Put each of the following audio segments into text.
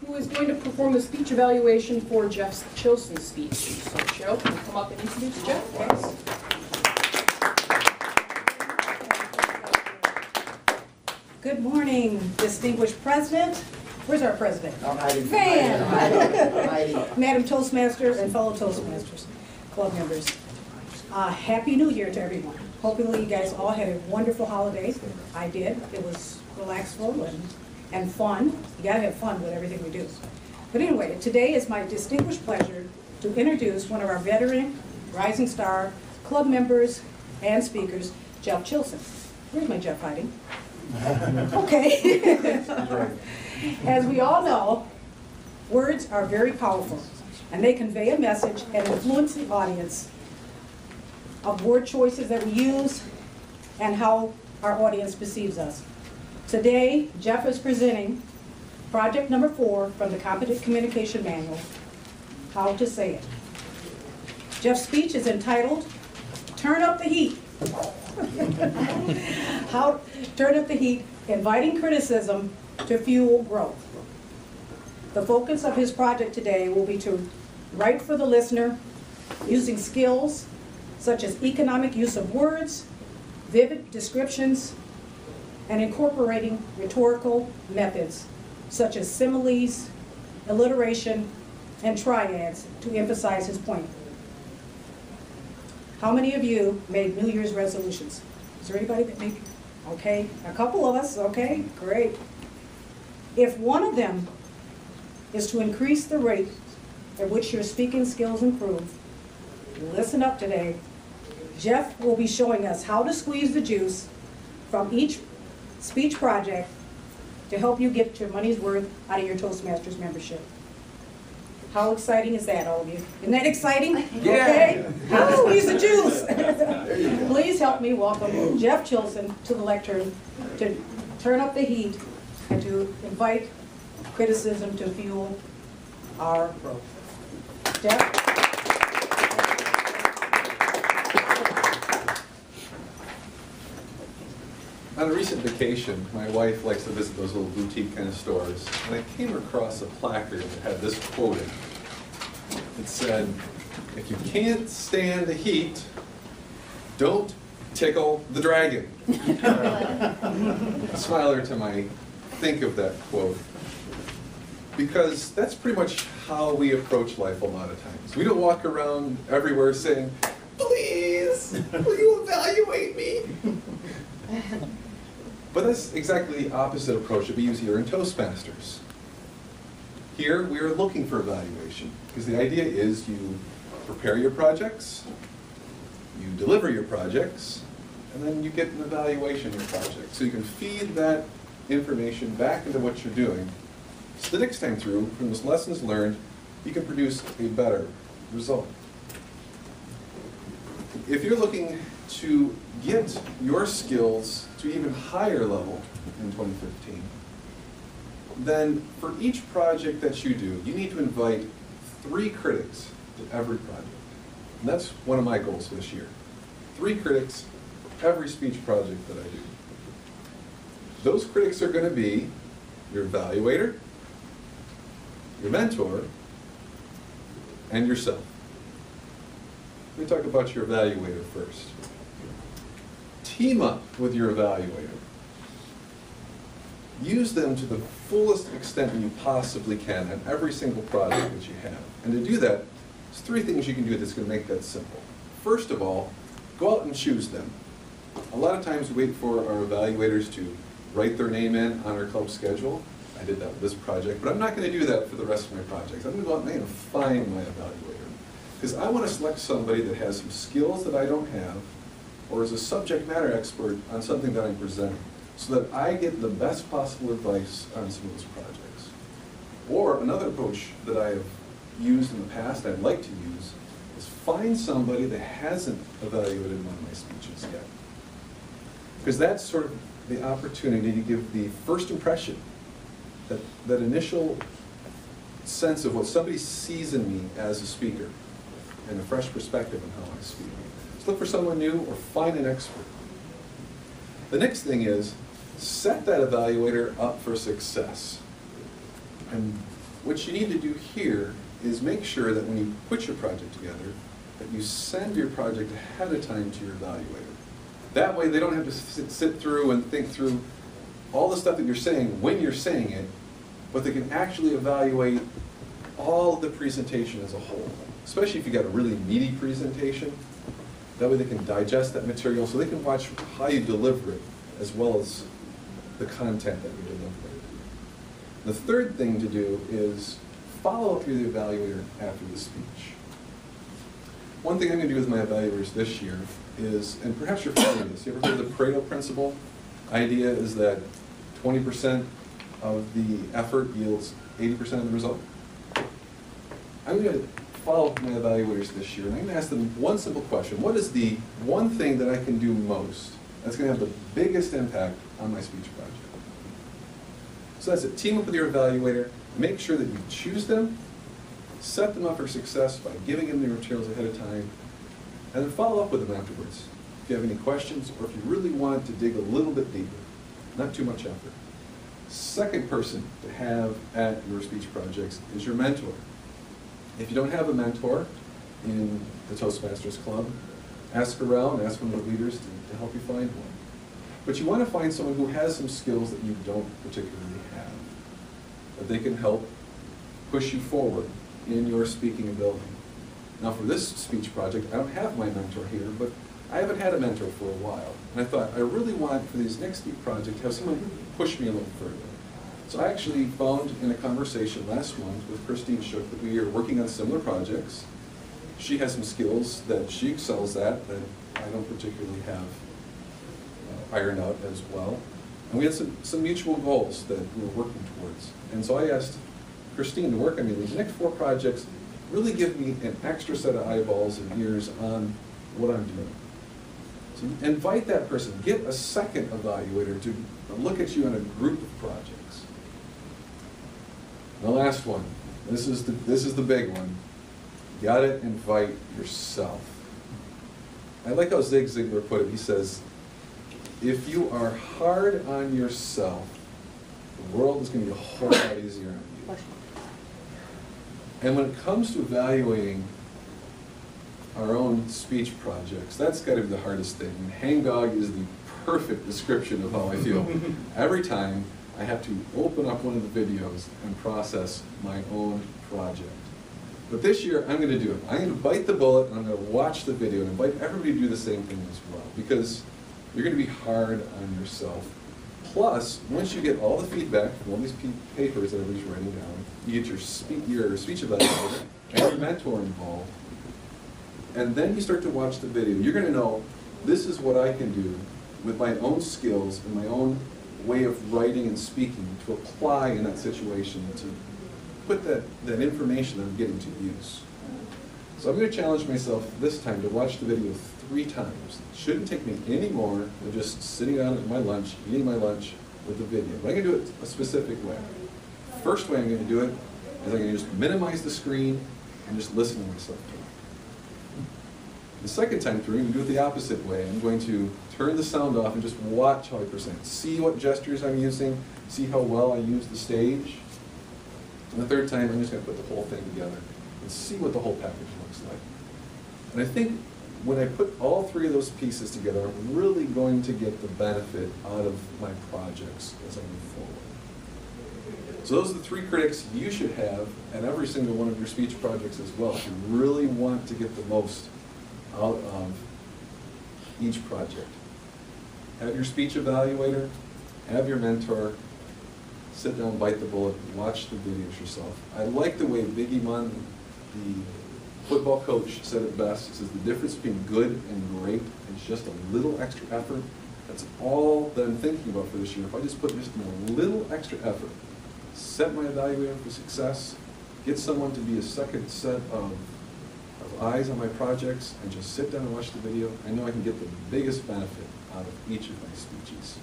who is going to perform the speech evaluation for Jeff Chilson's speech. So Joe, can you come up and introduce Jeff? Thanks. Good morning, distinguished president. Where's our president? I'm hiding. Fan. I'm hiding. Madam Toastmaster and fellow Toastmasters, club members. Happy New Year to everyone. Hopefully you guys all had a wonderful holiday. I did. It was relaxful and fun. You gotta have fun with everything we do. But anyway, today is my distinguished pleasure to introduce one of our veteran Rising Star club members and speakers, Jeff Chilson. Where's my Jeff hiding? Okay. As we all know, words are very powerful, and they convey a message and influence the audience of word choices that we use and how our audience perceives us. Today, Jeff is presenting project number 4 from the Competent Communication Manual, How to Say It. Jeff's speech is entitled, Turn Up the Heat. How turn up the heat, inviting criticism to fuel growth. The focus of his project today will be to write for the listener using skills such as economic use of words, vivid descriptions, and incorporating rhetorical methods such as similes, alliteration, and triads to emphasize his point. How many of you made New Year's resolutions? Is there anybody that made? Okay, a couple of us, okay, great. If one of them is to increase the rate at which your speaking skills improve, listen up today. Jeff will be showing us how to squeeze the juice from each speech project to help you get your money's worth out of your Toastmasters membership. How exciting is that, all of you? Isn't that exciting? Yeah. Okay. How to squeeze the juice. Please help me welcome Jeff Chilson to the lectern to turn up the heat and to invite criticism to fuel our growth. Jeff? On a recent vacation, my wife likes to visit those little boutique kind of stores, and I came across a placard that had this quote in it. It said, if you can't stand the heat, don't tickle the dragon. A smile every time I think of that quote, because that's pretty much how we approach life a lot of times. We don't walk around everywhere saying, please, will you evaluate me? But that's exactly the opposite approach that we use here in Toastmasters. Here, we are looking for evaluation, because the idea is you prepare your projects, you deliver your projects, and then you get an evaluation of your project. So you can feed that information back into what you're doing, so the next time through, from those lessons learned, you can produce a better result. If you're looking to get your skills to an even higher level in 2015, then for each project that you do, you need to invite 3 critics to every project. And that's one of my goals this year. 3 critics for every speech project that I do. Those critics are going to be your evaluator, your mentor, and yourself. Let me talk about your evaluator first. Team up with your evaluator. Use them to the fullest extent that you possibly can on every single project that you have. And to do that, there's 3 things you can do that's going to make that simple. First of all, go out and choose them. A lot of times we wait for our evaluators to write their name in on our club schedule. I did that with this project, but I'm not going to do that for the rest of my projects. I'm going to go out and I'm going to find my evaluator. Because I want to select somebody that has some skills that I don't have, or is a subject matter expert on something that I'm presenting, so that I get the best possible advice on some of those projects. Or another approach that I have used in the past, I'd like to use, is find somebody that hasn't evaluated one of my speeches yet. Because that's sort of the opportunity to give the first impression, that initial sense of what somebody sees in me as a speaker, and a fresh perspective on how I speak. So look for someone new or find an expert. The next thing is set that evaluator up for success. And what you need to do here is make sure that when you put your project together, that you send your project ahead of time to your evaluator. That way they don't have to sit through and think through all the stuff that you're saying when you're saying it, but they can actually evaluate all of the presentation as a whole, especially if you've got a really meaty presentation. That way they can digest that material so they can watch how you deliver it as well as the content that you deliver. The third thing to do is follow up with the evaluator after the speech. One thing I'm going to do with my evaluators this year is, and perhaps you're familiar with this, you ever heard of the Pareto principle? Idea is that 20% of the effort yields 80% of the result. I'm going to follow up with my evaluators this year, and I'm going to ask them one simple question. What is the one thing that I can do most that's going to have the biggest impact on my speech project? So that's it. Team up with your evaluator. Make sure that you choose them, set them up for success by giving them the materials ahead of time, and then follow up with them afterwards. If you have any questions, or if you really want to dig a little bit deeper, not too much effort. Second person to have at your speech projects is your mentor. If you don't have a mentor in the Toastmasters Club, ask around, ask one of the leaders to help you find one. But you want to find someone who has some skills that you don't particularly have, that they can help push you forward in your speaking ability. Now for this speech project, I don't have my mentor here, but I haven't had a mentor for a while. And I thought, I really want for these next speech projects to have someone push me a little further. So I actually found in a conversation last month with Christine Shook that we are working on similar projects. She has some skills that she excels at that I don't particularly have ironed out as well. And we had some mutual goals that we were working towards. And so I asked Christine to work on me these next 4 projects, really give me an extra set of eyeballs and ears on what I'm doing. So invite that person, get a second evaluator to look at you on a group of projects. The last one, this is the big one. You gotta invite yourself. I like how Zig Ziglar put it. He says, if you are hard on yourself, the world is going to be a whole lot easier on you. And when it comes to evaluating our own speech projects, that's got to be the hardest thing. And hangdog is the perfect description of how I feel. Every time I have to open up one of the videos and process my own project. But this year, I'm going to do it. I'm going to bite the bullet, and I'm going to watch the video and invite everybody to do the same thing as well, because you're going to be hard on yourself. Plus, once you get all the feedback from all these papers that everybody's writing down, you get your speech evaluator and your mentor involved, and then you start to watch the video. You're going to know, this is what I can do with my own skills and my own way of writing and speaking to apply in that situation, to put that information that I'm getting to use. So I'm going to challenge myself this time to watch the video 3 times. It shouldn't take me any more than just sitting down at my lunch, eating my lunch with the video. But I'm going to do it a specific way. First way I'm going to do it is I'm going to just minimize the screen and just listen to myself do it. The second time through, I'm going to do it the opposite way. I'm going to turn the sound off and just watch how I present. See what gestures I'm using, see how well I use the stage. And the third time, I'm just going to put the whole thing together and see what the whole package looks like. And I think when I put all 3 of those pieces together, I'm really going to get the benefit out of my projects as I move forward. So those are the 3 critics you should have at every single one of your speech projects as well, if you really want to get the most out of each project. Have your speech evaluator, have your mentor, sit down, bite the bullet, watch the videos yourself. I like the way Biggie Munn, the football coach, said it best. He says the difference between good and great is just a little extra effort. That's all that I'm thinking about for this year. If I just put just a little extra effort, set my evaluator for success, get someone to be a second set of eyes on my projects, and just sit down and watch the video, I know I can get the biggest benefit out of each of my speeches.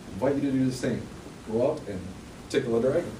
I invite you to do the same. Go out and tickle a dragon.